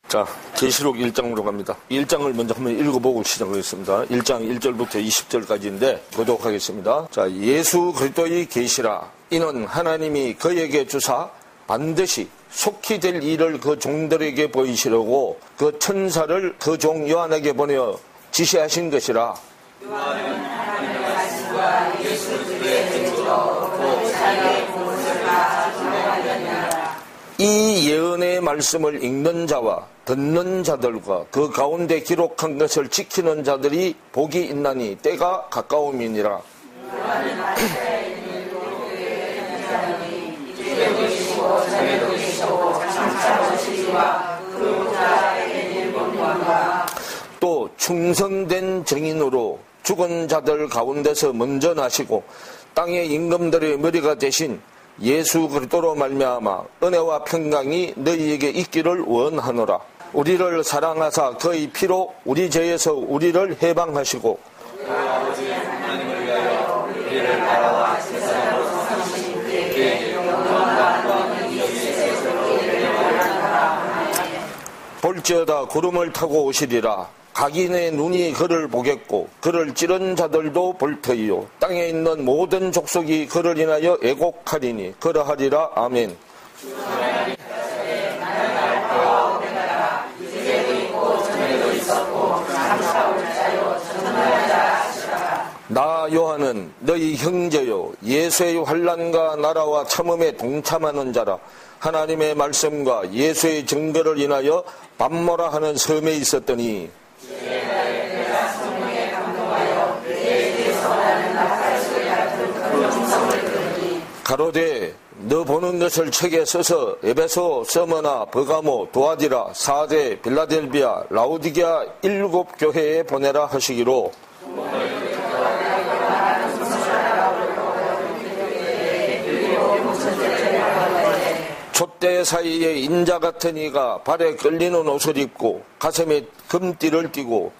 자, 계시록 1장으로 갑니다. 1장을 먼저 한번 읽어보고 시작하겠습니다. 1장 1절부터 20절까지인데 보도록 하겠습니다. 자, 예수 그리스도의 계시라. 이는 하나님이 그에게 주사 반드시 속히 될 일을 그 종들에게 보이시려고 그 천사를 그 종 요한에게 보내어 지시하신 것이라. 요한은 하나님의 말씀과 예수 그리스도의 증거로 그 자기의 무엇을 다 증명하였느니라. 이 예언의 말씀을 읽는 자와 듣는 자들과 그 가운데 기록한 것을 지키는 자들이 복이 있나니 때가 가까움이니라. 또 충성된 증인으로 죽은 자들 가운데서 먼저 나시고 땅의 임금들의 머리가 되신 예수 그리스도로 말미암아 은혜와 평강이 너희에게 있기를 원하노라. 우리를 사랑하사 그의 피로 우리 죄에서 우리를 해방하시고 아버지 하나님을 위하여 우리를 바라와 세상으로 삼으신 그에게 영광과 영광이 예수께서 우리를 영원하라. 볼지어다 구름을 타고 오시리라. 각인의 눈이 그를 보겠고 그를 찌른 자들도 볼 터이요 땅에 있는 모든 족속이 그를 인하여 애곡하리니 그러하리라. 아멘. 나 요한은 너희 형제요 예수의 환난과 나라와 참음에 동참하는 자라. 하나님의 말씀과 예수의 증거를 인하여 밤모라 하는 섬에 있었더니 가로되 너 보는 것을 책에 써서 에베소, 서머나, 버가모, 도아디라, 사데, 빌라델비아, 라우디게아 7 교회에 보내라 하시기로. 촛대 사이에 인자 같은 이가 발에 끌리는 옷을 입고 가슴에 금띠를 띠고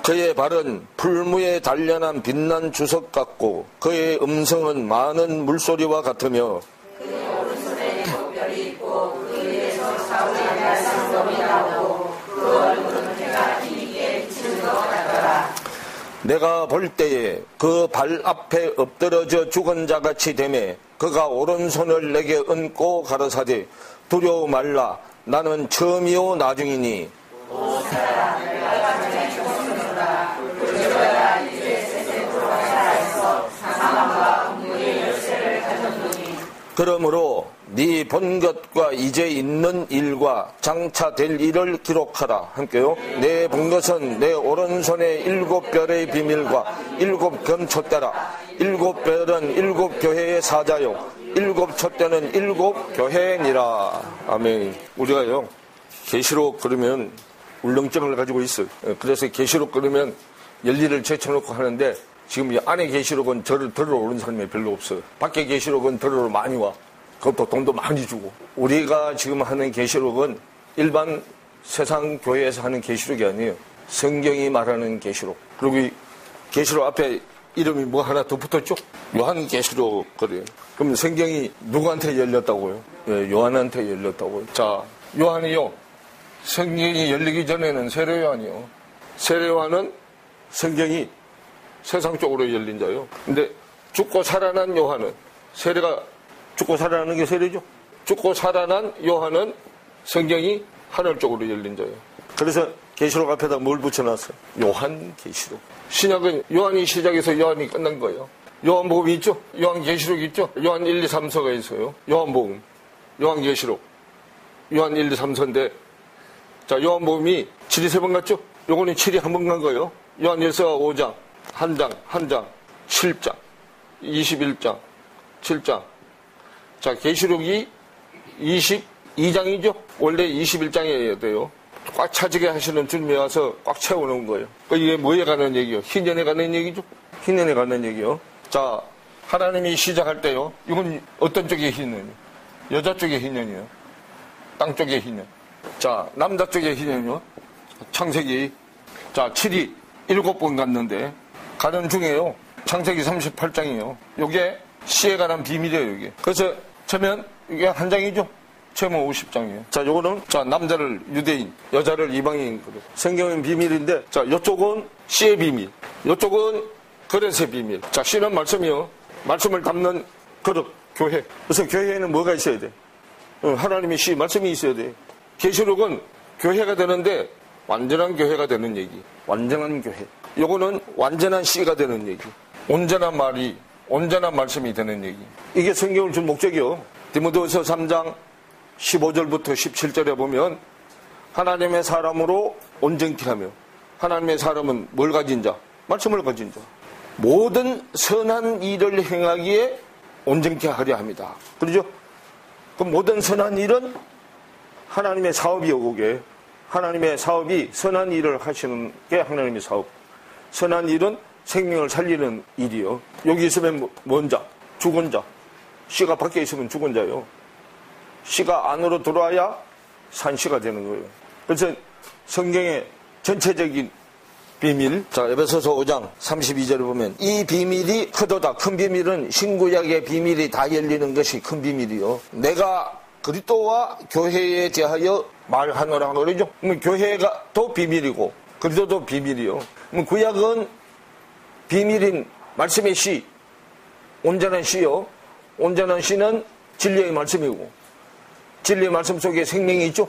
그의 발은 풀무에 단련한 빛난 주석 같고 그의 음성은 많은 물소리와 같으며 그의 오른손에 7별이 있고 그 위에서 사울의 말씀이 나오고 그 얼굴은 해가 힘있게 비치는 것 같더라. 내가 볼 때에 그 발 앞에 엎드러져 죽은 자같이 되매 그가 오른손을 내게 얹고 가라사대 두려워 말라. 나는 처음이요 나중이니 그러므로 네 본 것과 이제 있는 일과 장차 될 일을 기록하라. 함께요. 내 본 것은 내 오른손의 7별의 비밀과 7 금촛대라. 7별은 7 교회의 사자요 7 촛대는 7 교회니라. 아멘. 우리가요 계시록 그러면 울렁증을 가지고 있어요. 그래서 계시록 그러면 열리를 제쳐놓고 하는데 지금 이 안에 계시록은 저를 들으러 오는 사람이 별로 없어요. 밖에 계시록은 들으러 많이 와. 그것도 돈도 많이 주고. 우리가 지금 하는 계시록은 일반 세상 교회에서 하는 계시록이 아니에요. 성경이 말하는 계시록. 그리고 이 계시록 앞에 이름이 뭐 하나 더 붙었죠? 요한 계시록 그래요. 그럼 성경이 누구한테 열렸다고요? 예, 요한한테 열렸다고요. 자, 요한이요. 성경이 열리기 전에는 세례 요한이요. 세례 요한은 성경이 세상 쪽으로 열린 자요. 근데 죽고 살아난 요한은 세례가 죽고 살아나는 게 세례죠. 죽고 살아난 요한은 성경이 하늘 쪽으로 열린 자예요. 그래서 계시록 앞에다 뭘 붙여놨어요? 요한 계시록. 신약은 요한이 시작해서 요한이 끝난 거예요. 요한복음이 있죠? 요한 계시록이 있죠? 요한 1, 2, 3서가 있어요. 요한복음, 요한 계시록, 요한 1, 2, 3서인데 자, 요한복음이 7이 3번 갔죠? 요거는 7이 한 번 간 거예요. 요한일서가 5장, 한 장, 7장, 21장, 7장. 자, 계시록이 22장이죠? 원래 21장이어야 돼요. 꽉 차지게 하시는 주님이 와서 꽉 채워놓은 거예요. 이게 뭐에 관한 얘기요? 희년에 관한 얘기죠? 희년에 관한 얘기요. 자, 하나님이 시작할 때요. 이건 어떤 쪽의 희년이요? 여자 쪽의 희년이요. 땅 쪽의 희년. 자, 남자 쪽의 희년이요. 창세기. 자, 7이 7번 갔는데 가는 중에요. 창세기 38장이에요. 요게 시에 관한 비밀이에요, 이게. 그래서 처음엔 이게 한 장이죠. 최모 50장이에요. 자, 요거는, 자, 남자를 유대인, 여자를 이방인. 성경은 비밀인데, 자, 요쪽은 시의 비밀. 요쪽은 그릇의 비밀. 자, 시는 말씀이요. 말씀을 담는 그릇, 교회. 그래서 교회에는 뭐가 있어야 돼? 하나님의 시, 말씀이 있어야 돼. 계시록은 교회가 되는데, 완전한 교회가 되는 얘기. 완전한 교회. 요거는 완전한 시가 되는 얘기. 온전한 말이, 온전한 말씀이 되는 얘기. 이게 성경을 준 목적이요. 디모데후서 3장 15절부터 17절에 보면 하나님의 사람으로 온전케 하며, 하나님의 사람은 뭘 가진 자? 말씀을 가진 자. 모든 선한 일을 행하기에 온전케 하려 합니다. 그러죠? 그 모든 선한 일은 하나님의 사업이요, 그게. 하나님의 사업이 선한 일을 하시는 게 하나님의 사업. 선한 일은 생명을 살리는 일이요. 여기 있으면 뭔 자? 죽은 자. 씨가 밖에 있으면 죽은 자요. 씨가 안으로 들어와야 산씨가 되는 거예요. 그래서 성경의 전체적인 비밀, 자, 에베소서 5장 32절에 보면 이 비밀이 크도다. 큰 비밀은 신구약의 비밀이 다 열리는 것이 큰 비밀이요. 내가 그리스도와 교회에 대하여 말하노라 그러죠. 그러면 교회가 또 비밀이고 그리스도도 비밀이요. 그럼 구약은 비밀인 말씀의 시, 온전한 시요. 온전한 시는 진리의 말씀이고 진리의 말씀 속에 생명이 있죠.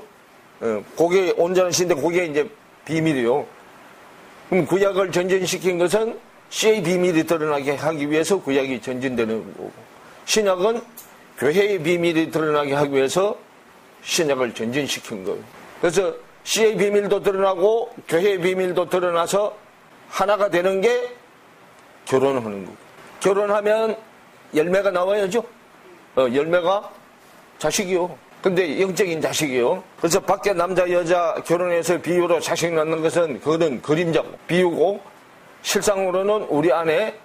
그게 온전한 시인데 그게 이제 비밀이요. 그럼 구약을 전진시킨 것은 시의 비밀이 드러나게 하기 위해서 구약이 전진되는 거고, 신약은 교회의 비밀이 드러나게 하기 위해서 신약을 전진시킨 거예요. 그래서 시의 비밀도 드러나고 교회의 비밀도 드러나서 하나가 되는 게 결혼하는 거고, 결혼하면 열매가 나와야죠. 열매가 자식이요. 근데 영적인 자식이요. 그래서 밖에 남자 여자 결혼해서 비유로 자식 낳는 것은 그거는 그림자고 비유고, 실상으로는 우리 안에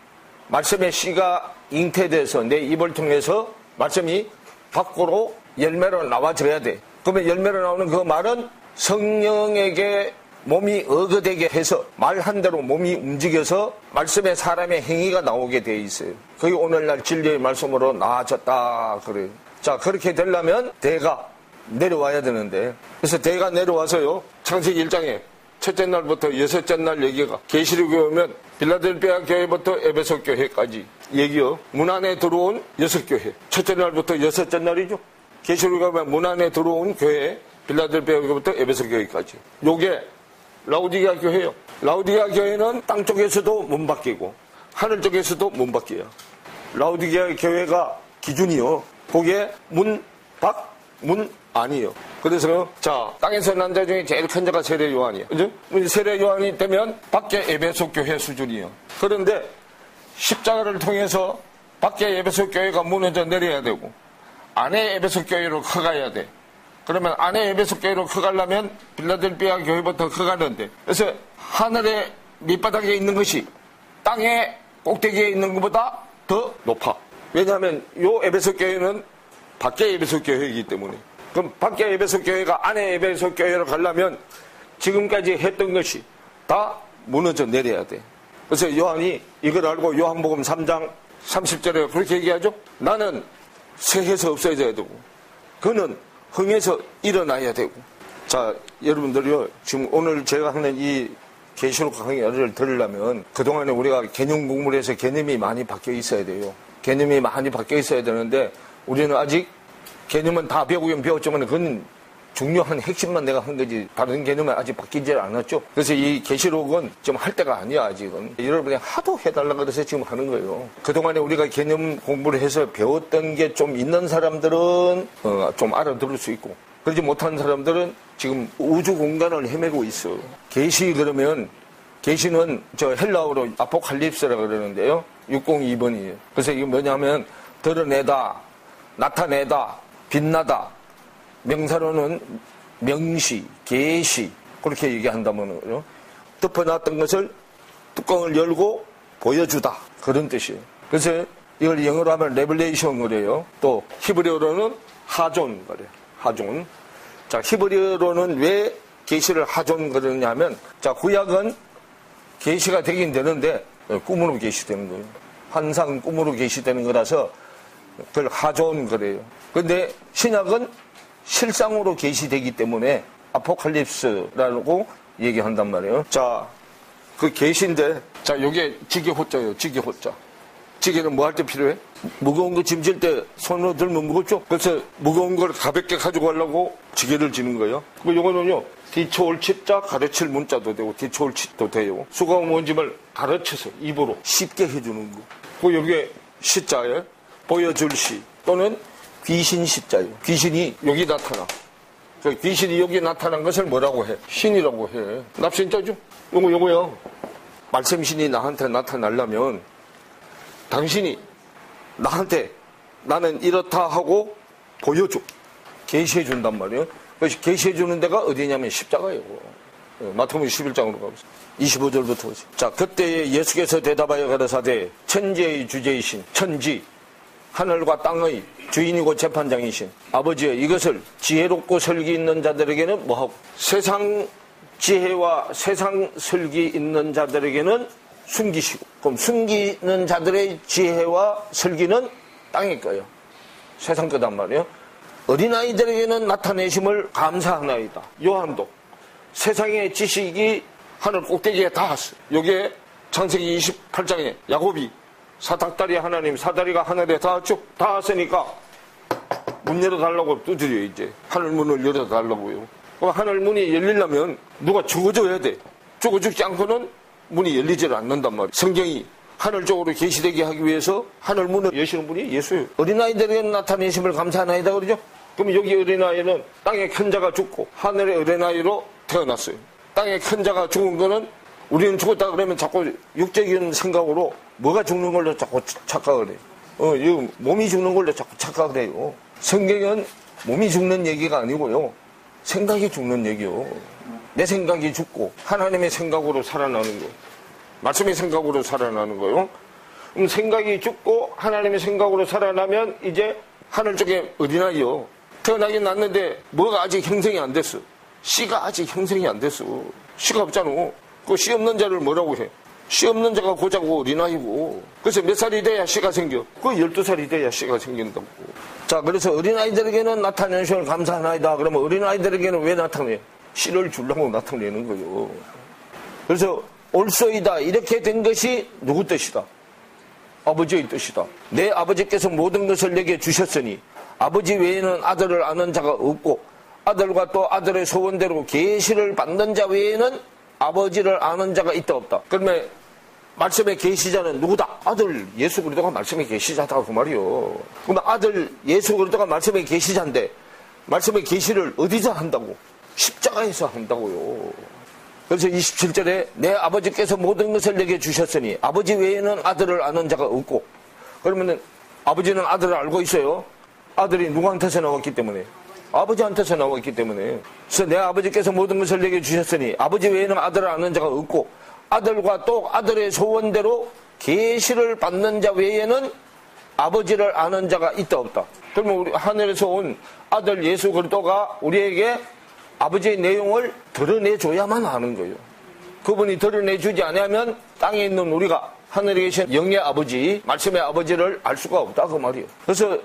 말씀의 씨가 잉태돼서 내 입을 통해서 말씀이 밖으로 열매로 나와줘야 돼. 그러면 열매로 나오는 그 말은 성령에게 몸이 어거되게 해서 말한 대로 몸이 움직여서 말씀의 사람의 행위가 나오게 돼 있어요. 그게 오늘날 진리의 말씀으로 나아졌다 그래요. 자, 그렇게 되려면 대가 내려와야 되는데, 그래서 대가 내려와서요, 창세기 1장에 첫째 날부터 여섯째 날 얘기가, 계시록에 오면 빌라델비아 교회부터 에베소 교회까지 얘기요. 문 안에 들어온 6교회, 첫째 날부터 여섯째 날이죠. 계시록에 오면 문 안에 들어온 교회, 빌라델비아 교회부터 에베소 교회까지. 요게 라우디게아 교회요. 라우디게아 교회는 땅 쪽에서도 못 바뀌고 하늘 쪽에서도 못 바뀌어요. 라우디게아 교회가 기준이요. 그게 문 밖, 문 안이요. 그래서 자, 땅에서 난 자 중에 제일 큰 자가 세례 요한이에요. 그죠? 세례 요한이 되면 밖에 에베소 교회 수준이에요. 그런데 십자가를 통해서 밖에 에베소 교회가 무너져 내려야 되고 안에 에베소 교회로 커가야 돼. 그러면 안에 에베소 교회로 커가려면 빌라델비아 교회부터 커가는데, 그래서 하늘의 밑바닥에 있는 것이 땅의 꼭대기에 있는 것보다 더 높아. 왜냐하면 요 에베소 교회는 밖에 에베소 교회이기 때문에. 그럼 밖에 에베소 교회가 안에 에베소 교회로 가려면 지금까지 했던 것이 다 무너져 내려야 돼. 그래서 요한이 이걸 알고 요한복음 3장 30절에 그렇게 얘기하죠. 나는 쇠해서 없어져야 되고 그는 흥해서 일어나야 되고. 자, 여러분들이요, 지금 오늘 제가 하는 이 계시록 강의를 들으려면 그동안에 우리가 개념 공부를 해서 개념이 많이 바뀌어 있어야 돼요. 개념이 많이 바뀌어 있어야 되는데 우리는 아직 개념은 다 배우긴 배웠지만 그건 중요한 핵심만 내가 한 거지 다른 개념은 아직 바뀌지 않았죠. 그래서 이 계시록은 지금 할 때가 아니야. 아직은 여러분이 하도 해달라고 그래서 지금 하는 거예요. 그동안에 우리가 개념 공부를 해서 배웠던 게 좀 있는 사람들은 좀 알아들을 수 있고, 그러지 못한 사람들은 지금 우주 공간을 헤매고 있어. 계시 그러면 계시는 저 헬라어로 아포칼립스라 그러는데요, 602번이에요. 그래서 이게 뭐냐면 드러내다, 나타내다, 빛나다. 명사로는 명시, 계시 그렇게 얘기한다면 덮어놨던 것을 뚜껑을 열고 보여주다 그런 뜻이에요. 그래서 이걸 영어로 하면 레벨레이션 그래요. 또 히브리어로는 하존 그래요. 하존. 자, 히브리어로는 왜 계시를 하존 그러냐면, 자, 구약은 계시가 되긴 되는데 꿈으로 계시되는 거예요. 환상 꿈으로 계시되는 거라서 그걸 하존 그래요. 근데 신약은 실상으로 계시되기 때문에 아포칼립스라고 얘기한단 말이에요. 자, 그 계시인데, 자, 요게 지게호자예요. 지게호자. 지게는 뭐 할 때 필요해? 무거운 거 짐질 때 손으로 들면 무겁죠? 그래서 무거운 걸 가볍게 가지고 가려고 지게를 지는 거예요. 그 요거는요, 디초올 치자, 가르칠 문자도 되고, 디초올 치도 돼요. 수고하고 무거운 짐을 가르쳐서 입으로 쉽게 해주는 거. 그 여기에 시자에 보여줄 시, 또는 귀신 시자예요. 귀신이 여기 나타나. 그 귀신이 여기 나타난 것을 뭐라고 해? 신이라고 해. 납신자죠? 요거요. 말씀신이 나한테 나타나려면 당신이 나한테 나는 이렇다 하고 보여줘. 계시해 준단 말이에요. 그래서 계시해 주는 데가 어디냐면 십자가예요. 마태복음 11장으로 가보세요. 25절부터 보세요. 자, 그때 예수께서 대답하여 가라사대 천지의 주제이신 천지 하늘과 땅의 주인이고 재판장이신 아버지여 이것을 지혜롭고 설기 있는 자들에게는 뭐하고 세상 지혜와 세상 설기 있는 자들에게는 숨기시고 그럼 숨기는 자들의 지혜와 설기는 땅일 거예요. 세상 거단 말이에요. 어린아이들에게는 나타내심을 감사하나이다. 요한도 세상의 지식이 하늘 꼭대기에 닿았어요. 여기에 창세기 28장에 야곱이 사닥다리 하나님 사다리가 하늘에 닿았죠. 닿았으니까 문 열어달라고 두드려 이제 하늘 문을 열어달라고요. 그럼 하늘 문이 열리려면 누가 죽어줘야 돼. 죽어 죽지 않고는 문이 열리질 않는단 말이에요. 성경이 하늘 쪽으로 계시되게 하기 위해서 하늘 문을 여시는 분이 예수예요. 어린아이들에게 나타내심을 감사하나이다 그러죠. 그럼 여기 어린아이는 땅에 큰 자가 죽고 하늘의 어린아이로 태어났어요. 땅에 큰 자가 죽은 거는 우리는 죽었다 그러면 자꾸 육적인 생각으로 뭐가 죽는 걸로 자꾸 착각을 해요. 이거 몸이 죽는 걸로 자꾸 착각을 해요. 성경은 몸이 죽는 얘기가 아니고요. 생각이 죽는 얘기요. 내 생각이 죽고 하나님의 생각으로 살아나는 거. 말씀의 생각으로 살아나는 거요. 그럼 생각이 죽고 하나님의 생각으로 살아나면 이제 하늘 쪽에 어린아이요. 태어나긴 났는데 뭐가 아직 형성이 안 됐어. 씨가 아직 형성이 안 됐어. 씨가 없잖아. 그 씨 없는 자를 뭐라고 해? 씨 없는 자가 고자고 어린아이고. 그래서 몇 살이 돼야 씨가 생겨? 그 12살이 돼야 씨가 생긴다고. 자, 그래서 어린아이들에게는 나타내는 것을 감사하나이다. 그러면 어린아이들에게는 왜 나타내? 씨를 주려고 나타내는 거예요. 그래서 올소이다. 이렇게 된 것이 누구 뜻이다? 아버지의 뜻이다. 내 아버지께서 모든 것을 내게 주셨으니 아버지 외에는 아들을 아는 자가 없고 아들과 또 아들의 소원대로 계시를 받는 자 외에는 아버지를 아는 자가 있다 없다. 그러면 말씀의 계시자는 누구다? 아들 예수 그리스도가 말씀의 계시자다 그 말이요. 그러면 아들 예수 그리스도가 말씀의 계시자인데 말씀의 계시를 어디서 한다고? 십자가에서 한다고요. 그래서 27절에 내 아버지께서 모든 것을 내게 주셨으니 아버지 외에는 아들을 아는 자가 없고 그러면은 아버지는 아들을 알고 있어요. 아들이 누구한테서 나왔기 때문에 아버지한테서 나왔기 때문에 그래서 내 아버지께서 모든 것을 내게 주셨으니 아버지 외에는 아들을 아는 자가 없고 아들과 또 아들의 소원대로 계시를 받는 자 외에는 아버지를 아는 자가 있다 없다. 그러면 우리 하늘에서 온 아들 예수 그리스도가 우리에게 아버지의 내용을 드러내줘야만 하는 거예요. 그분이 드러내주지 않으면 땅에 있는 우리가 하늘에 계신 영의 아버지 말씀의 아버지를 알 수가 없다 그 말이에요. 그래서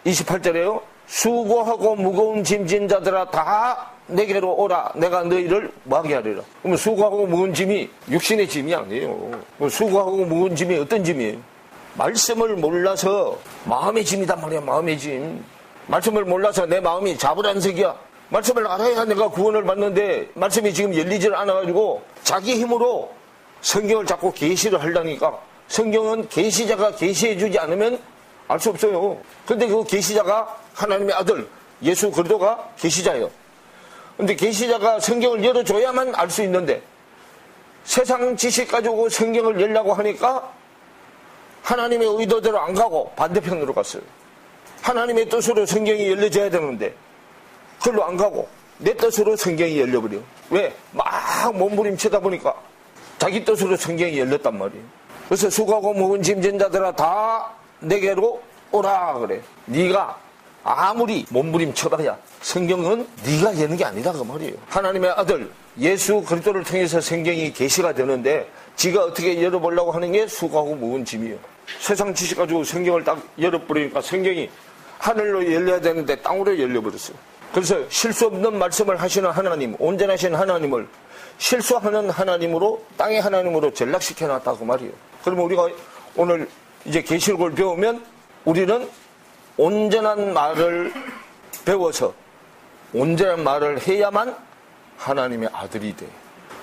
28절에요. 수고하고 무거운 짐진 자들아 다 내게로 오라. 내가 너희를 뭐하게 하리라. 그러면 수고하고 무거운 짐이 육신의 짐이 아니에요. 수고하고 무거운 짐이 어떤 짐이에요? 말씀을 몰라서 마음의 짐이단 말이야. 마음의 짐. 말씀을 몰라서 내 마음이 자불안석이야. 말씀을 알아야 내가 구원을 받는데 말씀이 지금 열리질 않아가지고 자기 힘으로 성경을 자꾸 계시를 하려니까 성경은 계시자가 계시해주지 않으면 알 수 없어요. 근데 그 계시자가 하나님의 아들 예수 그리스도가 계시자예요. 근데 계시자가 성경을 열어줘야만 알 수 있는데 세상 지식 가지고 성경을 열려고 하니까 하나님의 의도대로 안 가고 반대편으로 갔어요. 하나님의 뜻으로 성경이 열려져야 되는데 그걸로 안 가고 내 뜻으로 성경이 열려버려. 왜? 막 몸부림치다 보니까 자기 뜻으로 성경이 열렸단 말이에요. 그래서 수고하고 무거운 짐진 자들아 다 내게로 오라 그래. 네가 아무리 몸부림쳐봐야 성경은 네가 여는 게 아니다 그 말이에요. 하나님의 아들 예수 그리스도를 통해서 성경이 계시가 되는데 지가 어떻게 열어보려고 하는 게 수고하고 무거운 짐이에요. 세상 지식 가지고 성경을 딱 열어버리니까 성경이 하늘로 열려야 되는데 땅으로 열려버렸어요. 그래서 실수 없는 말씀을 하시는 하나님, 온전하신 하나님을 실수하는 하나님으로, 땅의 하나님으로 전락시켜 놨다고 말이에요. 그러면 우리가 오늘 이제 계시록을 배우면 우리는 온전한 말을 배워서 온전한 말을 해야만 하나님의 아들이 돼.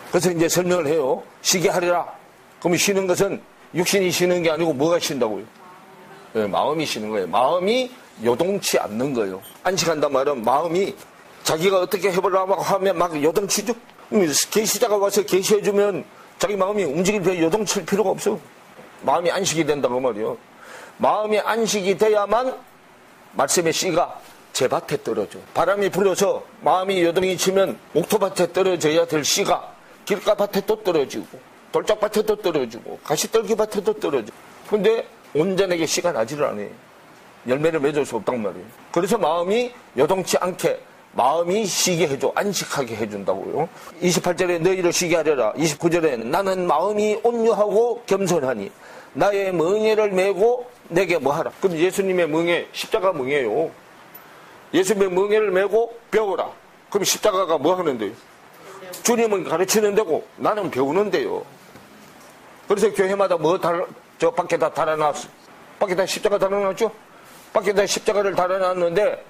그래서 이제 설명을 해요. 쉬게 하리라. 그러면 쉬는 것은 육신이 쉬는 게 아니고 뭐가 쉰다고요? 네, 마음이 쉬는 거예요. 마음이 요동치 않는 거예요. 안식한단 말은 마음이 자기가 어떻게 해보려고 하면 막 요동치죠. 계시자가 와서 계시해주면 자기 마음이 움직일 때 요동칠 필요가 없어. 마음이 안식이 된다고 말이에요. 마음이 안식이 돼야만 말씀의 씨가 제 밭에 떨어져. 바람이 불어서 마음이 요동이 치면 옥토밭에 떨어져야 될 씨가 길가밭에 또 떨어지고 돌짝밭에 또 떨어지고 가시떨기밭에 또 떨어지고. 근데 온전하게 씨가 나지를 않아요. 열매를 맺을 수 없단 말이에요. 그래서 마음이 요동치 않게 마음이 쉬게 해줘. 안식하게 해준다고요. 28절에 너희를 쉬게 하려라. 29절에 나는 마음이 온유하고 겸손하니 나의 멍에를 메고 내게 뭐하라. 그럼 예수님의 멍에, 십자가 멍에요. 예수님의 멍에를 메고 배우라. 그럼 십자가가 뭐 하는데요? 주님은 가르치는 데고 나는 배우는 데요. 그래서 교회마다 저 밖에다 달아놨어. 밖에다 십자가 달아놨죠? 밖에다 십자가를 달아놨는데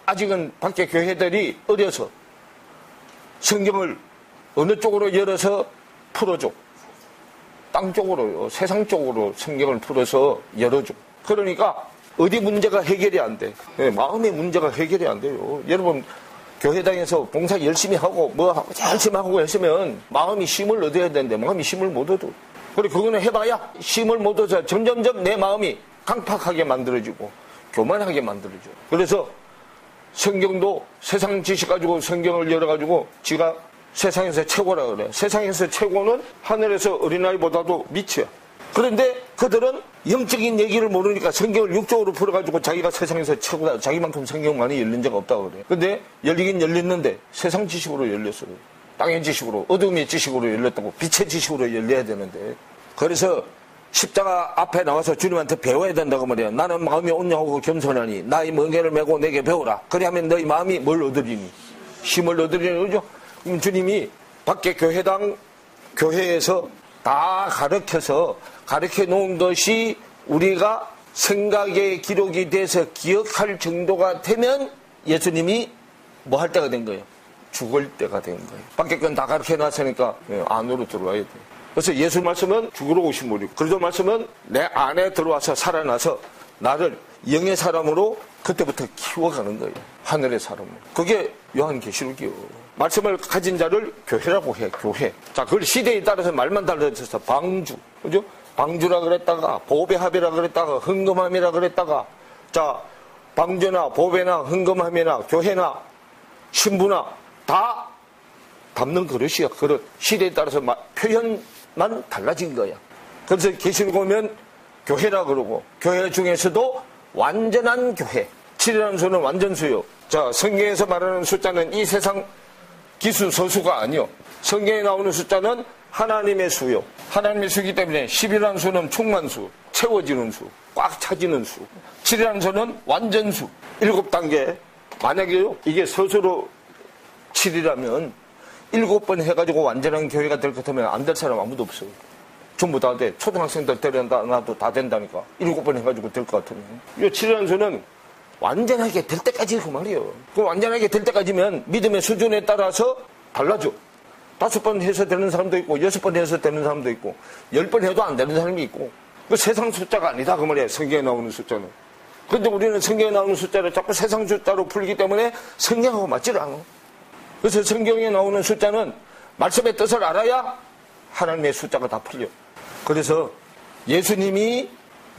아직은 밖에 교회들이 어려서 성경을 어느 쪽으로 열어서 풀어줘. 땅 쪽으로요. 세상 쪽으로 성경을 풀어서 열어줘. 그러니까 어디 문제가 해결이 안 돼. 네, 마음의 문제가 해결이 안 돼요. 여러분 교회당에서 봉사 열심히 하고 뭐 열심히 하고 했으면 마음이 쉼을 얻어야 되는데 마음이 쉼을 못 얻어. 그리고 그거는 해봐야 쉼을 못 얻어서 점점점 내 마음이 강팍하게 만들어지고 교만하게 만들어져. 그래서 성경도 세상 지식 가지고 성경을 열어가지고 지가 세상에서 최고라 그래. 세상에서 최고는 하늘에서 어린아이보다도 밑이야. 그런데 그들은 영적인 얘기를 모르니까 성경을 육적으로 풀어가지고 자기가 세상에서 최고다. 자기만큼 성경 많이 열린 적 없다고 그래. 근데 열리긴 열렸는데 세상 지식으로 열렸어요. 땅의 지식으로, 어둠의 지식으로 열렸다고. 빛의 지식으로 열려야 되는데. 그래서 십자가 앞에 나와서 주님한테 배워야 된다고 말이야. 나는 마음이 온유하고 겸손하니 나의 멍에를 메고 내게 배우라. 그래야면 너희 마음이 뭘 얻으리니? 힘을 얻으리니. 그죠? 그럼 주님이 밖에 교회에서 다 가르쳐 놓은 것이 우리가 생각에 기록이 돼서 기억할 정도가 되면 예수님이 뭐 할 때가 된 거예요? 죽을 때가 된 거예요. 밖에 건 다 가르쳐 놨으니까 안으로 들어와야 돼요. 그래서 예수 말씀은 죽으러 오신 분이고 그리스도 말씀은 내 안에 들어와서 살아나서 나를 영의 사람으로 그때부터 키워가는 거예요. 하늘의 사람으로. 그게 요한계시록이요. 말씀을 가진 자를 교회라고 해. 교회. 자, 그걸 시대에 따라서 말만 달라져서 방주. 그죠? 방주라 그랬다가 보배합이라 그랬다가 흥금함이라 그랬다가 자, 방주나 보배나 흥금함이나 교회나 신부나 다 담는 그릇이야. 그릇. 시대에 따라서 표현만 달라진 거야. 그래서 계시록 보면 교회라 그러고 교회 중에서도 완전한 교회. 7이라는 수는 완전수요. 자, 성경에서 말하는 숫자는 이 세상 기수 서수가 아니요. 성경에 나오는 숫자는 하나님의 수요. 하나님의 수이기 때문에 10이라는 수는 충만수, 채워지는 수, 꽉 차지는 수. 7이라는 수는 완전수, 7단계. 만약에요, 이게 서수로 7이라면 7번 해가지고 완전한 교회가 될 것 같으면 안 될 사람 아무도 없어요. 전부 다 돼. 초등학생들 데려놔도 다 된다니까. 7번 해가지고 될 것 같으면. 이 7이라는 수는 완전하게 될 때까지 그 말이에요. 그 완전하게 될 때까지면 믿음의 수준에 따라서 달라져. 5번 해서 되는 사람도 있고 6번 해서 되는 사람도 있고 10번 해도 안 되는 사람이 있고 그 세상 숫자가 아니다 그 말이에요. 성경에 나오는 숫자는. 그런데 우리는 성경에 나오는 숫자를 자꾸 세상 숫자로 풀기 때문에 성경하고 맞지를 않아. 그래서 성경에 나오는 숫자는 말씀의 뜻을 알아야 하나님의 숫자가 다 풀려. 그래서 예수님이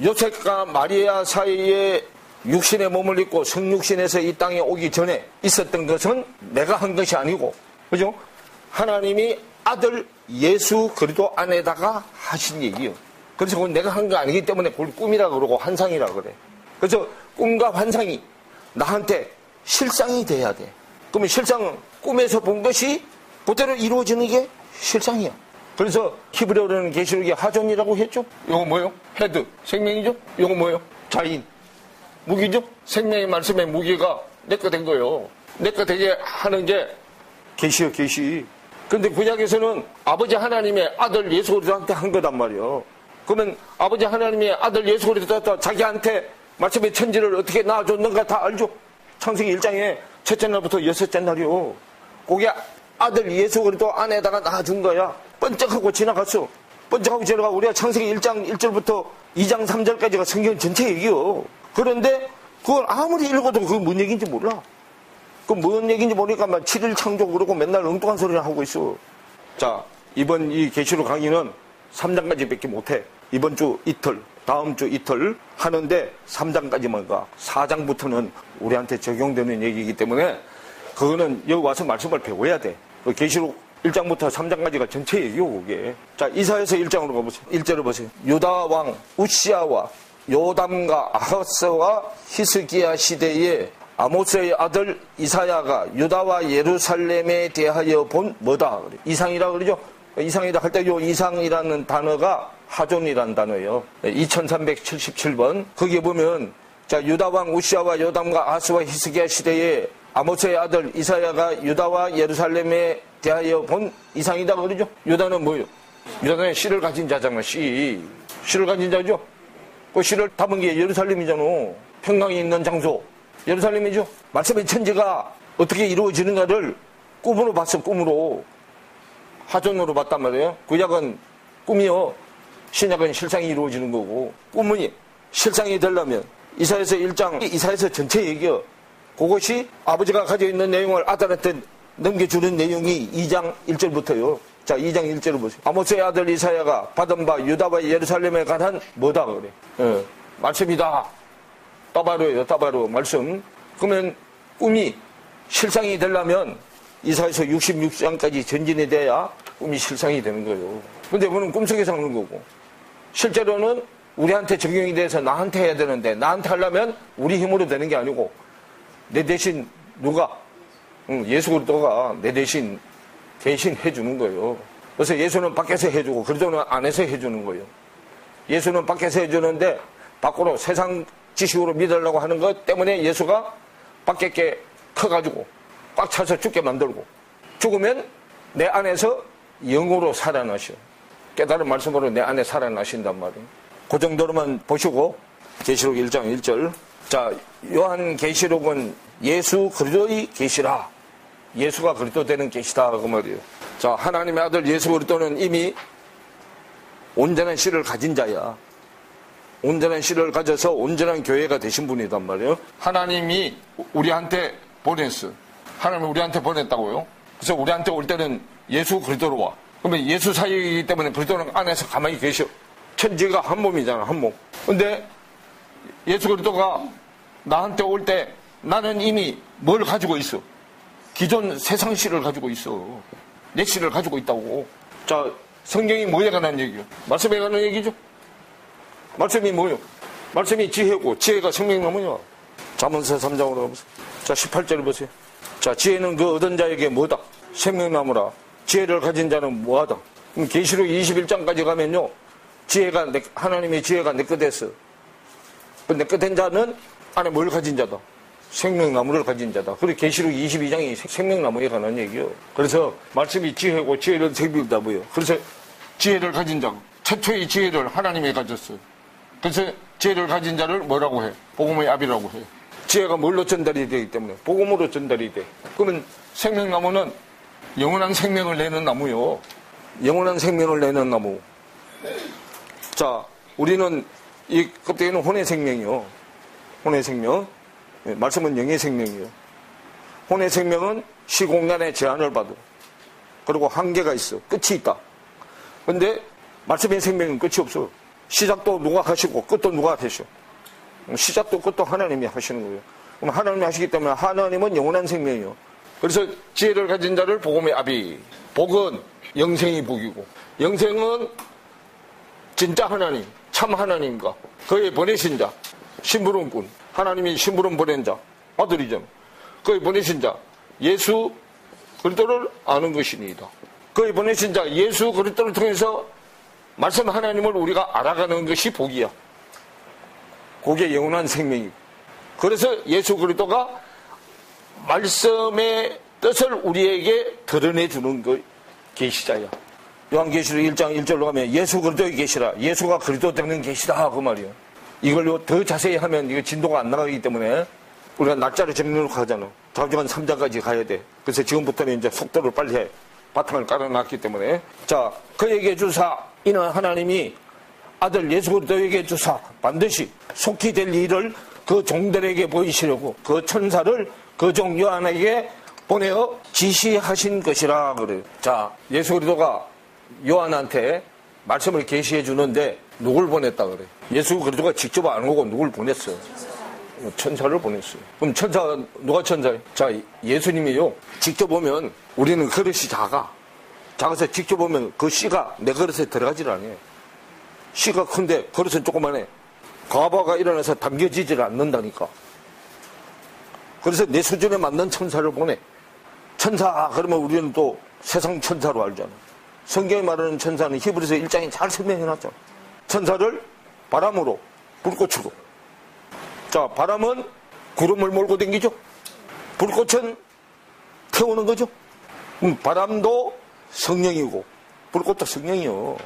요셉과 마리아 사이에 육신의 몸을 입고 성육신에서 이 땅에 오기 전에 있었던 것은 내가 한 것이 아니고, 그죠? 하나님이 아들 예수 그리스도 안에다가 하신 얘기예요. 그래서 그건 내가 한 거 아니기 때문에 그걸 꿈이라 그러고 환상이라 그래. 그래서 꿈과 환상이 나한테 실상이 돼야 돼. 그러면 실상은 꿈에서 본 것이 그대로 이루어지는 게 실상이야. 그래서 히브리어로는 계시록이 하존이라고 했죠. 이거 뭐예요? 헤드, 생명이죠. 이거 뭐예요? 자인, 무기죠. 생명의 말씀의 무기가 내 거 된 거예요. 내 거 되게 하는 게 계시요, 계시. 근데 구약에서는 아버지 하나님의 아들 예수 그리스도한테 한 거단 말이에요. 그러면 아버지 하나님의 아들 예수 그리스도가 자기한테 말씀의 천지를 어떻게 낳아줬는가 다 알죠. 창세기 1장에 첫째 날부터 여섯째 날이요. 그게 아들 예수 그리스도 안에다가 낳아준 거야. 번쩍하고 지나갔어. 번쩍하고 지나가. 우리가 창세기 1장 1절부터 2장 3절까지가 성경 전체 얘기요. 그런데 그걸 아무리 읽어도 그게 뭔 얘기인지 몰라. 그 뭔 얘기인지 모르니까 막 7일 창조 그러고 맨날 엉뚱한 소리를 하고 있어. 자, 이번 이 계시록 강의는 3장까지 밖에 못해. 이번 주 이틀, 다음 주 이틀 하는데 3장까지만 가. 4장부터는 우리한테 적용되는 얘기이기 때문에 그거는 여기 와서 말씀을 배워야 돼. 계시록 1장부터 3장까지가 전체 얘기요, 그게. 자, 이사야서 1장으로 가보세요. 1절을 보세요. 유다 왕 우시아와 요담과 아하스와 히스기야 시대에 아모스의 아들 이사야가 유다와 예루살렘에 대하여 본 뭐다? 이상이라 그러죠? 이상이다 할 때 요 이상이라는 단어가 하존이라는 단어예요. 2377번. 거기에 보면 자, 유다 왕 우시아와 요담과 아하스와 히스기야 시대에 아모스의 아들 이사야가 유다와 예루살렘에 대하여 본 이상이다 그러죠? 유다는 뭐예요? 유다는 씨를 가진 자잖아, 씨. 씨를 가진 자죠? 그 씨를 담은 게 예루살렘이잖아. 평강이 있는 장소. 예루살렘이죠? 말씀의 천지가 어떻게 이루어지는가를 꿈으로 봤어, 꿈으로. 하존으로 봤단 말이에요. 구약은 꿈이요. 신약은 실상이 이루어지는 거고. 꿈이 실상이 되려면 이사야서 1장, 이사야서 전체 얘기요. 그것이 아버지가 가지고 있는 내용을 아들한테 넘겨주는 내용이 2장 1절부터요. 자, 2장 1절을 보세요. 아모스의 아들 이사야가 받은 바 유다와 예루살렘에 관한 뭐다 그래. 말씀이다. 따바로예요, 따바로 말씀. 그러면 꿈이 실상이 되려면 이사야서 66장까지 전진이 돼야 꿈이 실상이 되는 거예요. 근데 그거는 꿈속에서 하는 거고. 실제로는 우리한테 적용이 돼서 나한테 해야 되는데 나한테 하려면 우리 힘으로 되는 게 아니고 내 대신 누가? 예수 그리스도가 내 대신 해주는 거예요. 그래서 예수는 밖에서 해주고 그리스도는 안에서 해주는 거예요. 예수는 밖에서 해주는데 밖으로 세상 지식으로 믿으려고 하는 것 때문에 예수가 밖에 게 커가지고 꽉 차서 죽게 만들고 죽으면 내 안에서 영으로 살아나셔. 깨달은 말씀으로 내 안에 살아나신단 말이에요. 그 정도로만 보시고 계시록 1장 1절. 자, 요한 계시록은 예수 그리스도의 계시라. 예수가 그리스도 되는 계시다 그 말이에요. 자, 하나님의 아들 예수 그리스도는 이미 온전한 씨를 가진 자야. 온전한 씨를 가져서 온전한 교회가 되신 분이단 말이에요. 하나님이 우리한테 보냈어. 하나님이 우리한테 보냈다고요. 그래서 우리한테 올 때는 예수 그리스도로 와. 그러면 예수 사이이기 때문에 그리스도는 안에서 가만히 계셔. 천지가 한 몸이잖아, 한 몸. 근데 예수 그리스도가 나한테 올 때 나는 이미 뭘 가지고 있어? 기존 세상 씨를 가지고 있어. 내 씨를 가지고 있다고. 자, 성경이 뭐에 관한 얘기요? 말씀에 관한 얘기죠? 말씀이 뭐요? 말씀이 지혜고 지혜가 생명나무냐? 잠언서 3장으로 가보세요. 자, 18절 보세요. 자, 지혜는 그 얻은 자에게 뭐다? 생명나무라. 지혜를 가진 자는 뭐하다? 그럼 계시록 21장까지 가면요, 지혜가 하나님의 지혜가 내 것 됐어. 내 것 된 자는 안에 뭘 가진 자다? 생명나무를 가진 자다. 그리고 계시록 22장이 생명나무에 관한 얘기요. 그래서 말씀이 지혜고 지혜는 생명이다 뭐요. 그래서 지혜를 가진 자, 최초의 지혜를 하나님이 가졌어요. 그래서 지혜를 가진 자를 뭐라고 해? 복음의 아비라고 해. 지혜가 뭘로 전달이 되기 때문에 복음으로 전달이 돼. 그러면 생명나무는 영원한 생명을 내는 나무요. 영원한 생명을 내는 나무. 자, 우리는 이 껍데기는 혼의 생명이요. 혼의 생명. 말씀은 영의 생명이에요. 혼의 생명은 시공간의 제한을 받아. 그리고 한계가 있어. 끝이 있다. 근데 말씀의 생명은 끝이 없어. 시작도 누가 하시고 끝도 누가 하셔. 시작도 끝도 하나님이 하시는 거예요. 그럼 하나님이 하시기 때문에 하나님은 영원한 생명이에요. 그래서 지혜를 가진 자를 복음의 아비. 복은 영생이 복이고, 영생은 진짜 하나님, 참 하나님과 그의 보내신 자, 심부름꾼, 하나님이 심부름 보낸 자, 아들이잖아. 그의 보내신 자, 예수 그리스도를 아는 것이니이다. 그의 보내신 자 예수 그리스도를 통해서 말씀 하나님을 우리가 알아가는 것이 복이야. 그게 영원한 생명이고. 그래서 예수 그리스도가 말씀의 뜻을 우리에게 드러내주는 그 계시자야. 요한계시록 1장 1절로 가면 예수 그리스도의 계시라. 예수가 그리스도 되는 계시다 그 말이에요. 이걸로 더 자세히 하면 이거 진도가 안 나가기 때문에 우리가 날짜를 정해놓고 하잖아. 다음 3장까지 가야 돼. 그래서 지금부터는 이제 속도를 빨리 해. 바탕을 깔아놨기 때문에. 자, 그에게 주사 이는 하나님이 아들 예수 그리스도에게 주사 반드시 속히 될 일을 그 종들에게 보이시려고 그 천사를 그 종 요한에게 보내어 지시하신 것이라 그래요. 자, 예수 그리스도가 요한한테 말씀을 계시해 주는데 누굴 보냈다 그래? 예수 그리스도가 직접 안 오고 누굴 보냈어요? 천사를 보냈어요. 그럼 천사 누가 천사예요? 자, 예수님이요. 직접 보면 우리는 그릇이 작아서 직접 보면 그 씨가 내 그릇에 들어가질 않아요. 씨가 큰데 그릇은 조그만해. 과부하가 일어나서 담겨지질 않는다니까. 그래서 내 수준에 맞는 천사를 보내. 천사 그러면 우리는 또 세상 천사로 알잖아. 성경에 말하는 천사는 히브리서 1장에 잘 설명해놨잖아. 천사를 바람으로 불꽃으로. 자, 바람은 구름을 몰고 다니죠. 불꽃은 태우는 거죠. 바람도 성령이고 불꽃도 성령이요.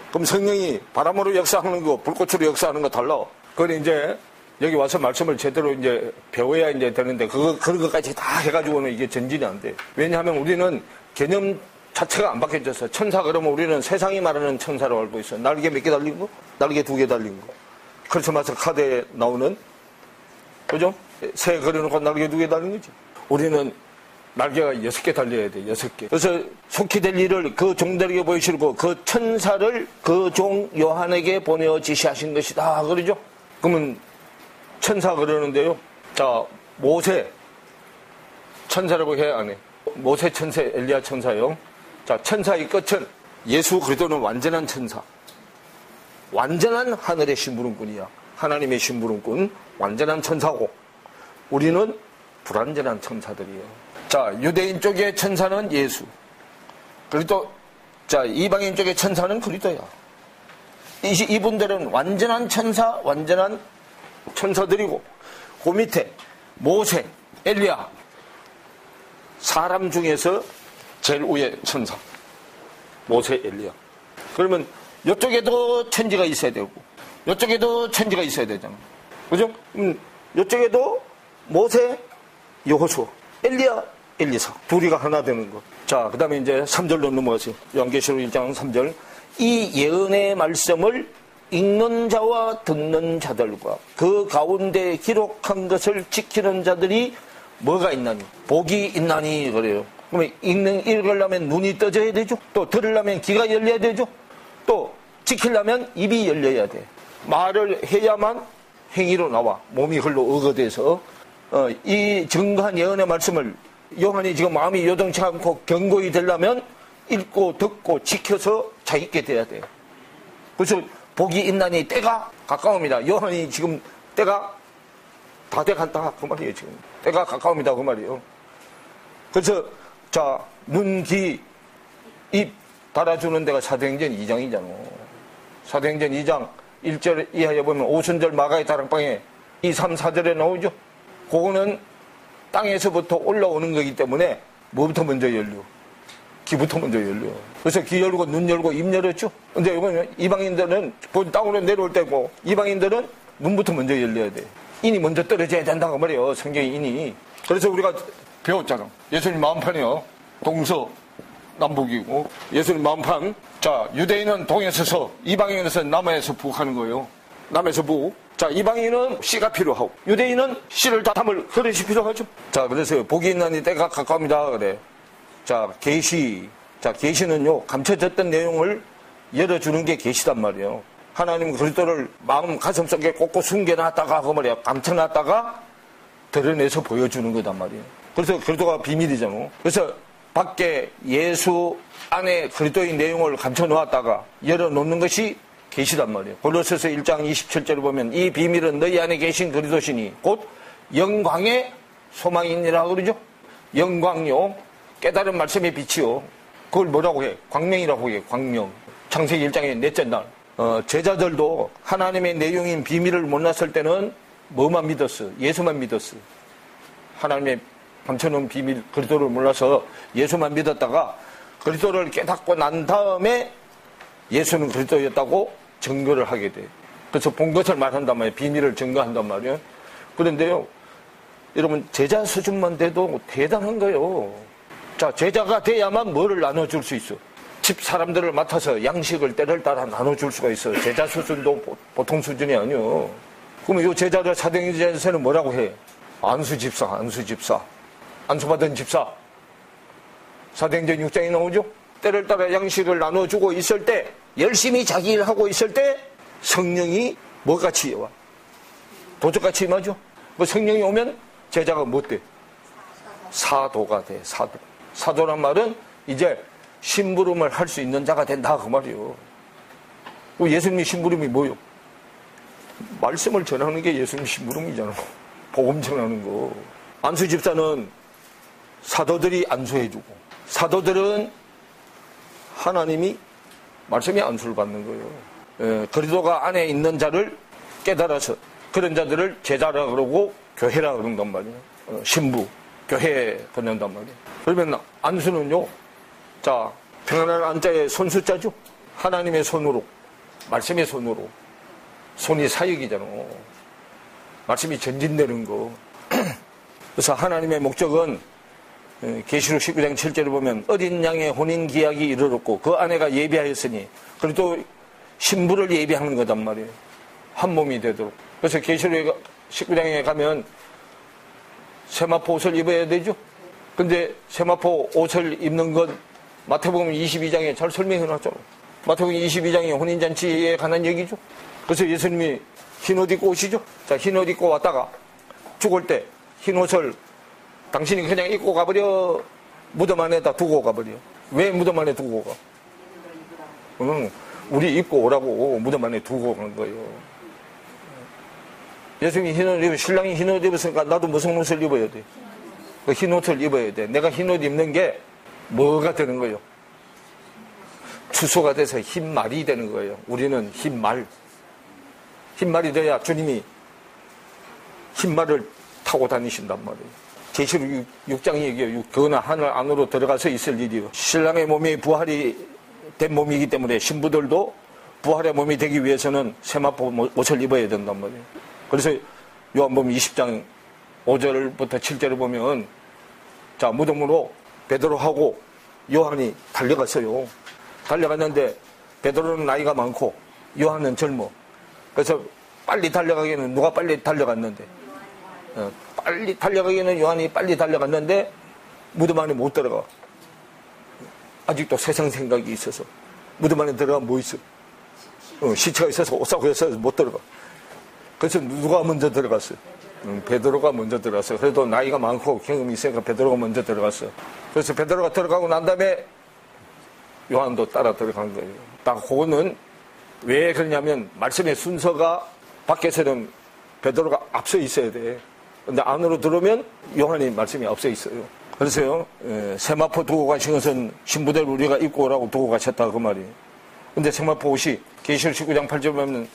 그럼 성령이 바람으로 역사하는 거 불꽃으로 역사하는 거 달라. 그건 이제 여기 와서 말씀을 제대로 이제 배워야 이제 되는데 그런 것까지 다 해가지고는 이게 전진이 안 돼. 왜냐하면 우리는 개념 자체가 안 바뀌어졌어. 천사 그러면 우리는 세상이 말하는 천사로 알고 있어. 날개 몇 개 달린 거? 날개 2개 달린 거. 크리스마스 카드에 나오는, 그죠? 새 그려놓고 날개 2개 달린 거지. 우리는 날개가 6개 달려야 돼, 6개. 그래서 속히 될 일을 그 종들에게 보이시고 그 천사를 그 종 요한에게 보내어 지시하신 것이다. 그러죠? 그러면 천사 그러는데요. 자, 모세 천사라고 해야 안 해. 모세 천사, 엘리야 천사요. 자, 천사의 끝은 예수 그리스도는 완전한 천사. 완전한 하늘의 심부름꾼이야. 하나님의 심부름꾼, 완전한 천사고 우리는 불완전한 천사들이에요. 자, 유대인 쪽의 천사는 예수. 그리고 자, 이방인 쪽의 천사는 그리스도야. 이분들은 완전한 천사, 완전한 천사들이고 그 밑에 모세, 엘리야 사람 중에서 제일 위에 천사 모세, 엘리야. 그러면 이쪽에도 천지가 있어야 되고 이쪽에도 천지가 있어야 되잖아. 그죠? 이쪽에도 모세, 여호수아, 엘리야, 엘리사 둘이가 하나 되는 거. 자, 그 다음에 이제 3절로 넘어가세요. 요한계시록 1장 3절. 이 예언의 말씀을 읽는 자와 듣는 자들과 그 가운데 기록한 것을 지키는 자들이 뭐가 있나니? 복이 있나니 그래요. 그러면 읽으려면 눈이 떠져야 되죠. 또 들으려면 귀가 열려야 되죠. 또 지키려면 입이 열려야 돼. 말을 해야만 행위로 나와. 몸이 흘러 어거돼서 이 증거한 예언의 말씀을 요한이 지금 마음이 요동치 않고 견고히 되려면 읽고 듣고 지켜서 자기게 돼야 돼요. 그래서 복이 있나니 때가 가까웁니다. 요한이 지금 때가 다 돼간다 그 말이에요. 지금 때가 가까웁니다 그 말이에요. 그래서 자, 눈, 귀, 입 달아주는 데가 사도행전 2장이잖아. 사도행전 2장 1절 이하에 보면 오순절 마가의 다락방에 2, 3, 4절에 나오죠. 그거는 땅에서부터 올라오는 거기 때문에 뭐부터 먼저 열려? 귀부터 먼저 열려. 그래서 귀 열고 눈 열고 입 열었죠. 근데 이거는 이방인들은 땅으로 내려올 때고 이방인들은 눈부터 먼저 열려야 돼. 인이 먼저 떨어져야 된다고 말이에요. 성경의 인이. 그래서 우리가 배웠잖아. 예수님 마음판이요. 동서 남북이고 예수님 마음판. 자, 유대인은 동에서 서, 이방인은 남에서 북하는 거예요. 남에서 북. 자, 이방인은 씨가 필요하고 유대인은 씨를 다 담을 그릇이 필요하죠. 자, 그래서 복이 있나니 때가 가까웁니다 그래. 자, 계시. 자, 계시는요, 감춰졌던 내용을 열어주는 게 계시단 말이에요. 하나님 그리스도를 마음 가슴속에 꽂고 숨겨놨다가 그 말이야. 감춰놨다가 드러내서 보여주는 거단 말이에요. 그래서 그리스도가 비밀이잖아. 그래서 밖에 예수 안에 그리스도의 내용을 감춰놓았다가 열어놓는 것이 계시단 말이에요. 골로새서 1장 27절을 보면 이 비밀은 너희 안에 계신 그리스도시니 곧 영광의 소망이니라 그러죠. 영광요. 깨달은 말씀의 빛이요. 그걸 뭐라고 해? 광명이라고 해. 광명. 창세기 1장의 넷째 날. 제자들도 하나님의 내용인 비밀을 몰랐을 때는 뭐만 믿었어? 예수만 믿었어. 하나님의 감춰놓은 비밀 그리스도를 몰라서 예수만 믿었다가 그리스도를 깨닫고 난 다음에 예수는 그리스도였다고 증거를 하게 돼. 그래서 본 것을 말한단 말이에요. 비밀을 증거한단 말이에요. 그런데요, 여러분 제자 수준만 돼도 대단한 거예요. 자, 제자가 돼야만 뭐를 나눠줄 수 있어. 집 사람들을 맡아서 양식을 때를 따라 나눠줄 수가 있어. 제자 수준도 보통 수준이 아니요. 그러면 이 제자를 사도행전에서는 뭐라고 해? 안수집사, 안수집사. 안수받은 집사. 사도행전 6장에 나오죠? 때를 따라 양식을 나눠주고 있을 때, 열심히 자기 일 하고 있을 때 성령이 뭐같이 와? 도적같이 임하죠? 그 성령이 오면 제자가 뭐 돼? 사도가 돼, 사도. 사도란 말은 이제 심부름을 할 수 있는 자가 된다 그 말이에요. 예수님의 심부름이 뭐요? 말씀을 전하는 게 예수님 심부름이잖아. 복음 전하는 거. 안수 집사는 사도들이 안수해주고, 사도들은 하나님이 말씀이 안수를 받는 거예요. 그리스도가 안에 있는 자를 깨달아서 그런 자들을 제자라 그러고 교회라 그런단 말이에요. 신부, 교회 그런단 말이에요. 그러면 안수는요, 자, 평안한 안자의 손수자죠. 하나님의 손으로, 말씀의 손으로. 손이 사역이잖아. 말씀이 전진되는 거. 그래서 하나님의 목적은 계시록 19장 7절을 보면 어린 양의 혼인 기약이 이르렀고 그 아내가 예비하였으니, 그래도 신부를 예비하는 거단 말이에요. 한 몸이 되도록. 그래서 계시록 19장에 가면 세마포 옷을 입어야 되죠. 근데 세마포 옷을 입는 건 마태복음 22장에 잘 설명해 놨잖아. 마태복음 22장이 혼인잔치에 관한 얘기죠. 그래서 예수님이 흰옷 입고 오시죠. 자, 흰옷 입고 왔다가 죽을 때 흰옷을 당신이 그냥 입고 가버려? 무덤 안에다 두고 가버려? 왜 무덤 안에 두고 가? 우리 입고 오라고 무덤 안에 두고 간 거예요. 예수님이 흰옷 입고, 신랑이 흰옷 입었으니까 나도 무슨 옷을 입어야 돼? 그 흰옷을 입어야 돼. 내가 흰옷 입는 게 뭐가 되는 거예요? 추수가 돼서 흰 말이 되는 거예요. 우리는 흰 말. 흰 말이 돼야 주님이 흰 말을 타고 다니신단 말이에요. 계시록 6장이 얘기해요. 그거는 하늘 안으로 들어가서 있을 일이요. 신랑의 몸이 부활이 된 몸이기 때문에 신부들도 부활의 몸이 되기 위해서는 세마포 옷을 입어야 된단 말이에요. 그래서 요한복음 20장 5절부터 7절을 보면, 자, 무덤으로 베드로하고 요한이 달려갔어요. 달려갔는데 베드로는 나이가 많고 요한은 젊어. 그래서 빨리 달려가기에는, 누가 빨리 달려갔는데, 빨리 달려가기에는 요한이 빨리 달려갔는데 무덤 안에 못 들어가. 아직도 세상 생각이 있어서. 무덤 안에 들어가면 뭐 있어? 시체가 있어서 옷 싸고 있어서 못 들어가. 그래서 누가 먼저 들어갔어요? 베드로가 먼저 들어갔어요. 그래도 나이가 많고 경험이 있으니까 베드로가 먼저 들어갔어요. 그래서 베드로가 들어가고 난 다음에 요한도 따라 들어간 거예요. 딱 그거는 왜 그러냐면 말씀의 순서가 밖에서는 베드로가 앞서 있어야 돼. 근데 안으로 들어오면 요한이 말씀이 앞서 있어요. 그래서요, 세마포 두고 가신 것은 신부들 우리가 입고 오라고 두고 가셨다 그 말이에요. 근데 세마포 옷이 계시록 19장 8절 보면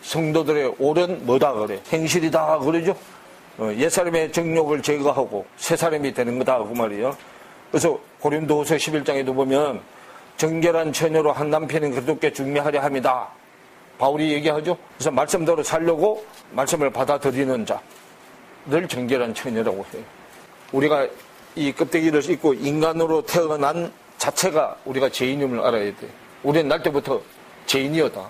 성도들의 옳은 뭐다 그래? 행실이다 그러죠. 옛사람의 정욕을 제거하고 새사람이 되는 거다 그 말이에요. 그래서 고린도후서 11장에도 보면 정결한 처녀로 한 남편인 그리스도께 중매하려 합니다. 바울이 얘기하죠. 그래서 말씀대로 살려고 말씀을 받아들이는 자를 정결한 처녀라고 해요. 우리가 이 껍데기를 입고 인간으로 태어난 자체가 우리가 죄인임을 알아야 돼. 우리는 날 때부터 죄인이었다.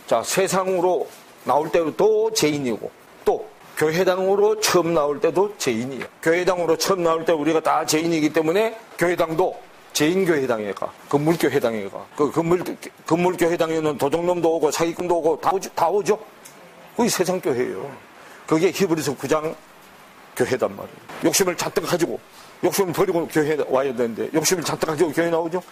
자, 세상으로 나올 때도 죄인이고, 또 교회당으로 처음 나올 때도 죄인이에요. 교회당으로 처음 나올 때 우리가 다 죄인이기 때문에 교회당도 죄인교회당에 가, 건물교회당에 가. 그 건물교회당에는 도둑놈도 오고 사기꾼도 오고 다 오죠. 그게 세상교회예요. 그게 히브리서 9장 교회단 말이에요. 욕심을 잔뜩 가지고, 욕심을 버리고 교회에 와야 되는데 욕심을 잔뜩 가지고 교회 나오죠.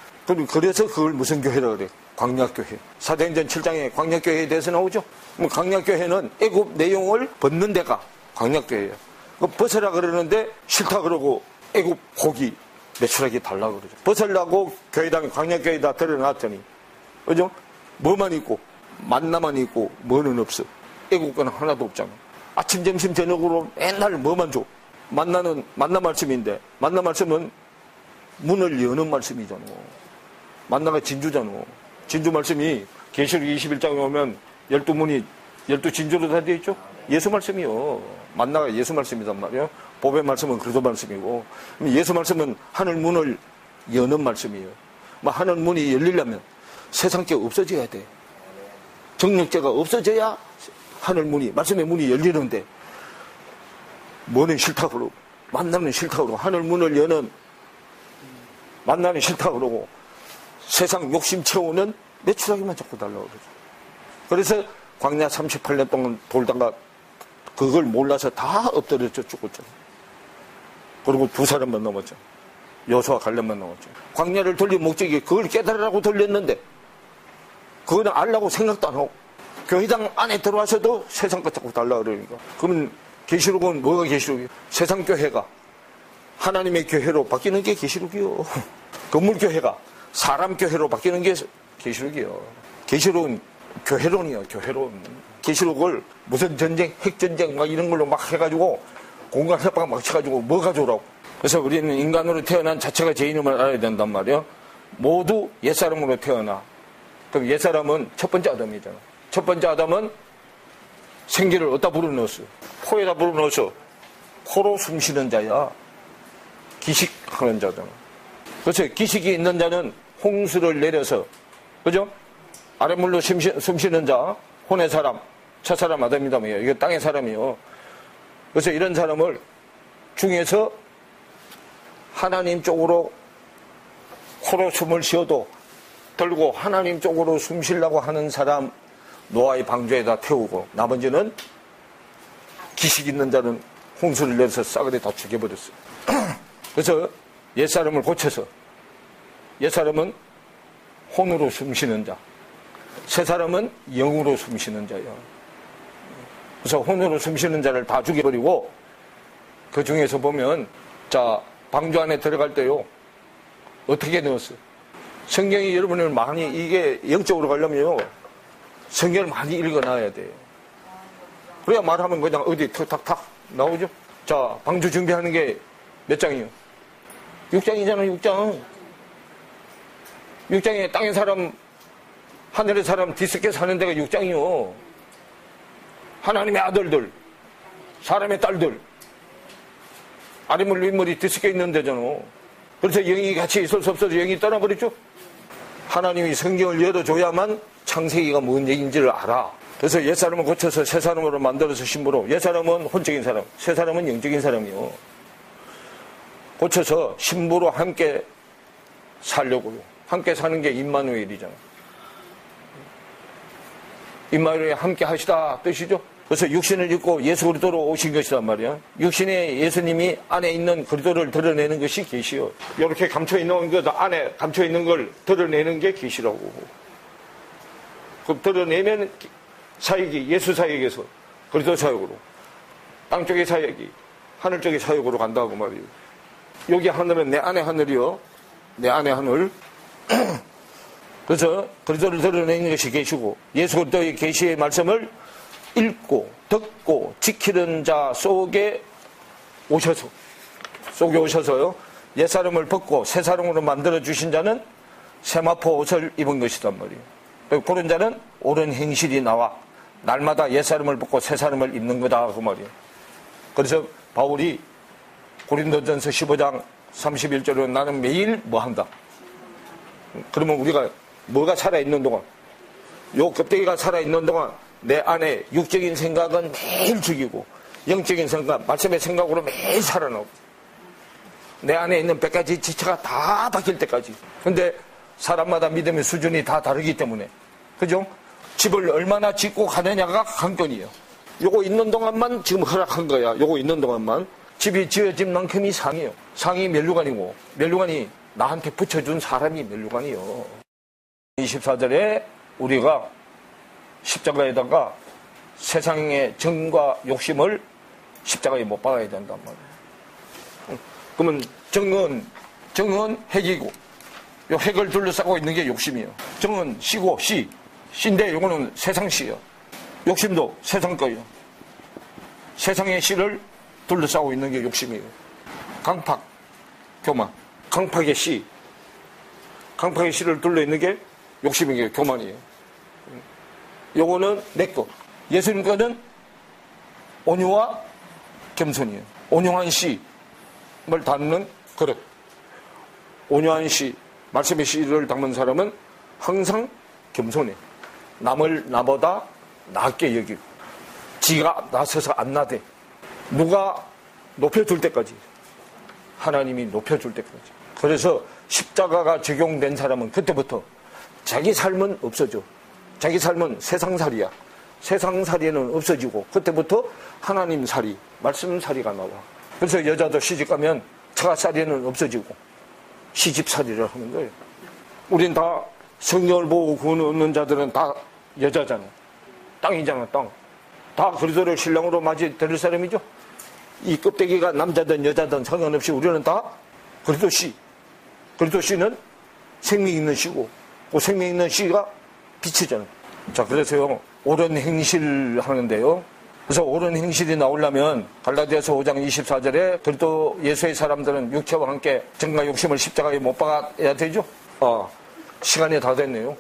그래서 그걸 무슨 교회라 그래? 광약교회. 사도행전 7장에 광약교회에 대해서 나오죠. 그럼 광약교회는 애굽 내용을 벗는 데가 광약교회예요. 벗으라 그러는데 싫다 그러고 애굽 고기 매출액이 달라 그러죠. 벗으려고 교회당, 광야교회에다 들여놨더니, 그죠? 뭐만 있고, 만나만 있고, 뭐는 없어. 애국가는 하나도 없잖아. 아침, 점심, 저녁으로 맨날 뭐만 줘. 만나 말씀인데, 만나 말씀은 문을 여는 말씀이잖아. 만나가 진주잖아. 진주 말씀이 계시록 21장에 오면 12문이 12진주로 다 되어 있죠? 예수 말씀이요. 만나가 예수 말씀이란 말이에요. 보배 말씀은 그리스도 말씀이고, 예수 말씀은 하늘 문을 여는 말씀이에요. 하늘 문이 열리려면 세상죄 없어져야 돼. 정력죄가 없어져야 하늘 문이, 말씀의 문이 열리는데, 뭐는 싫다 그러고, 만나는 싫다 그러고, 하늘 문을 여는 만나는 싫다 그러고, 세상 욕심 채우는 매출하기만 자꾸 달라고 그러죠. 그래서 광야 38년 동안 돌다가 그걸 몰라서 다 엎드려져 죽었죠. 그리고 2사람만 넘었죠. 여호수아 갈렙만 넘었죠. 광야를 돌린 목적이 그걸 깨달으라고 돌렸는데, 그거는 알라고 생각도 안 하고, 교회당 안에 들어와서도 세상 것 자꾸 달라 그러니까. 그러면 계시록은 뭐가 계시록이에요? 세상 교회가 하나님의 교회로 바뀌는 게 계시록이요. 건물 교회가 사람 교회로 바뀌는 게 계시록이요. 계시록은 교회론이요, 교회론. 계시록을 무슨 전쟁, 핵전쟁 막 이런 걸로 막 해가지고 공간 협박 막 쳐가지고 뭐 가져오라고. 그래서 우리는 인간으로 태어난 자체가 죄인임을 알아야 된단 말이에요. 모두 옛사람으로 태어나. 그럼 옛사람은 첫 번째 아담이잖아. 첫 번째 아담은 생기를 어디다 불어넣었어? 코에다 불어넣어서 코로 숨쉬는 자야. 기식하는 자잖아. 그래서 기식이 있는 자는 홍수를 내려서, 그죠? 아랫물로 숨쉬는 자, 혼의 사람, 첫사람 아담이다며. 이게 땅의 사람이요. 그래서 이런 사람을 중에서 하나님 쪽으로 코로 숨을 쉬어도 들고 하나님 쪽으로 숨 쉬려고 하는 사람 노아의 방주에다 태우고, 나머지는 기식 있는 자는 홍수를 내서 싸그리 다 죽여버렸어요. 그래서 옛사람을 고쳐서, 옛사람은 혼으로 숨쉬는 자, 새사람은 영으로 숨쉬는 자예요. 그래서 혼으로 숨쉬는 자를 다 죽여버리고, 그 중에서 보면, 자, 방주 안에 들어갈 때요, 어떻게 넣었어요? 성경이 여러분을 많이, 이게 영적으로 가려면요, 성경을 많이 읽어놔야 돼요. 그래야 말하면 그냥 어디 탁탁탁 나오죠? 자, 방주 준비하는 게 몇 장이요? 6장이잖아요, 6장. 6장에 땅의 사람, 하늘의 사람 뒤섞여 사는 데가 6장이요. 하나님의 아들들, 사람의 딸들, 아랫물 윗물이 뒤섞여 있는 데잖아. 그래서 영이 같이 있을 수 없어서 영이 떠나버렸죠. 하나님이 성경을 열어줘야만 창세기가 뭔 얘기인지를 알아. 그래서 옛사람을 고쳐서 새사람으로 만들어서 신부로, 옛사람은 혼적인 사람, 새사람은 영적인 사람이요. 고쳐서 신부로 함께 살려고요. 함께 사는 게 임마누엘이잖아. 임마누엘이 함께 하시다 뜻이죠. 그래서 육신을 입고 예수 그리스도로 오신 것이란 말이야. 육신의 예수님이 안에 있는 그리스도를 드러내는 것이 계시요. 이렇게 감춰있는 것 안에 감춰있는 걸 드러내는 게 계시라고. 그럼 드러내면 사역이 예수 사역에서 그리스도 사역으로, 땅 쪽의 사역이 하늘 쪽의 사역으로 간다고 말이에요. 여기 하늘은 내 안에 하늘이요, 내 안에 하늘. 그래서 그리스도를 드러내는 것이 계시고, 예수 그리스도의 계시의 말씀을 읽고 듣고 지키는 자 속에 오셔서요, 옛사람을 벗고 새사람으로 만들어 주신 자는 세마포 옷을 입은 것이란 말이에요. 그런 자는 옳은 행실이 나와 날마다 옛사람을 벗고 새사람을 입는 거다 그 말이에요. 그래서 바울이 고린도전서 15장 31절에 나는 매일 뭐 한다. 그러면 우리가 뭐가 살아있는 동안, 요 껍데기가 살아있는 동안 내 안에 육적인 생각은 매일 죽이고, 영적인 생각, 말씀의 생각으로 매일 살아나고, 내 안에 있는 100가지 지체가 다 바뀔 때까지. 근데 사람마다 믿음의 수준이 다 다르기 때문에, 그죠? 집을 얼마나 짓고 가느냐가 관건이에요. 요거 있는 동안만 지금 허락한 거야. 요거 있는 동안만. 집이 지어진 만큼이 상이에요. 상이 면류관이고, 면류관이 나한테 붙여준 사람이 면류관이요. 24절에 우리가 십자가에다가 세상의 정과 욕심을 십자가에 못 박아야 된단 말이에요. 그러면 정은 정은 핵이고, 요 핵을 둘러싸고 있는 게 욕심이에요. 정은 씨고, 씨인데 요거는 세상 씨예요. 욕심도 세상 거예요. 세상의 씨를 둘러싸고 있는 게 욕심이에요. 강팍, 교만. 강팍의 씨. 강팍의 씨를 둘러 있는 게 욕심이에요. 교만이에요. 요거는 내 거. 예수님 거는 온유와 겸손이에요. 온유한 씨를 담는 그릇. 온유한 씨, 말씀의 씨를 담은 사람은 항상 겸손해. 남을 나보다 낮게 여기고, 지가 나서서 안 나대. 누가 높여줄 때까지, 하나님이 높여줄 때까지. 그래서 십자가가 적용된 사람은 그때부터 자기 삶은 없어져. 자기 삶은 세상살이야. 세상살이는 없어지고 그때부터 하나님살이, 말씀살이가 나와. 그래서 여자도 시집가면 처가살이는 없어지고 시집살이를 하는 거예요. 우린 다 성경을 보고 구원 얻는 자들은 다 여자잖아. 땅이잖아, 땅. 다 그리스도를 신랑으로 맞이 들을 사람이죠. 이 껍데기가 남자든 여자든 상관없이 우리는 다 그리스도 씨. 그리스도 씨는 생명 있는 씨고, 그 생명 있는 씨가 빛이잖아요. 자, 그래서요, 옳은 행실 하는데요. 그래서 옳은 행실이 나오려면 갈라디아서 5장 24절에 그리스도 예수의 사람들은 육체와 함께 정과 욕심을 십자가에 못 박아야 되죠. 시간이 다 됐네요.